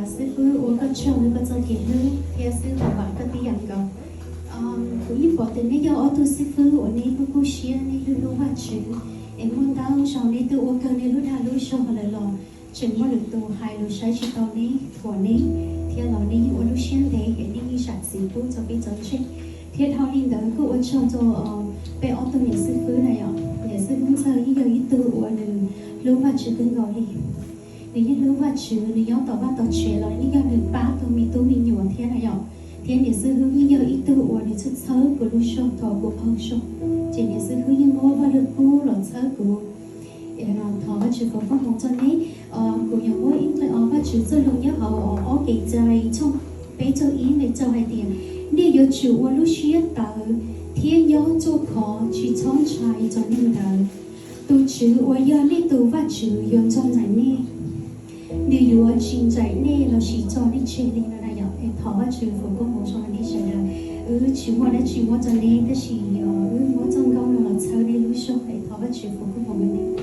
sư phụ我个唱那个做节目，听师傅话个啲人讲，古一佛的那要我读师傅，我那个故事那路路话曲，em muốn đau sau này tôi uống cơn này lúc nào lúc sau là lo, chừng mỗi lần tôi hai lúc sai chỉ tao này, thua này, thì là này những lúc sáng đấy cái này sản sinh tôi cho bây giờ chết, thì thao đi đó cứ uống trong cho bé ở tôi nhà sư phụ này ạ, nhà sư phụ sao như giờ ít tôi uống được lúc mà chưa từng gọi đi. Nếu như lúc mà chưa nếu nhau tao bắt tao chuyện là những cái đường ba tôi mình nhiều thế này ạ. Thì nhà sư hướng như giờ ít tôi uống thì chút sớ của lúc sau thọ của phong sau. Chỉ nhà sư hướng như ngô và được cũ là sớ của thọ và chữ của phong phong cho nên của nhà ngô ít tôi và chữ cho lúc nhớ họ ở cái trái trong bé cho ý về cho hai tiền. Nếu như chữ uống lúc xuyên tờ thì nhau cho khó chỉ chọn trái cho nên tờ. Tu chữ uống giờ nên tu và chữ dùng cho giải nè. Nếu như chính giải nè là chỉ cho đi chơi đi là đại học thì thọ chữ phụ công một cho đi chơi là chữ mua đã chữ mua cho nên cái gì mua trong công là sau đi lúc sau thì thọ chữ phụ công một mình.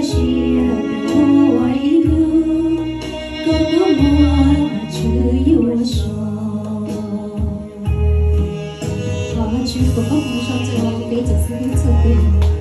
xia đồ ấy nữa có mua chữ yêu sò họ chữ của các con sao cho cái chữ sự yêu sầu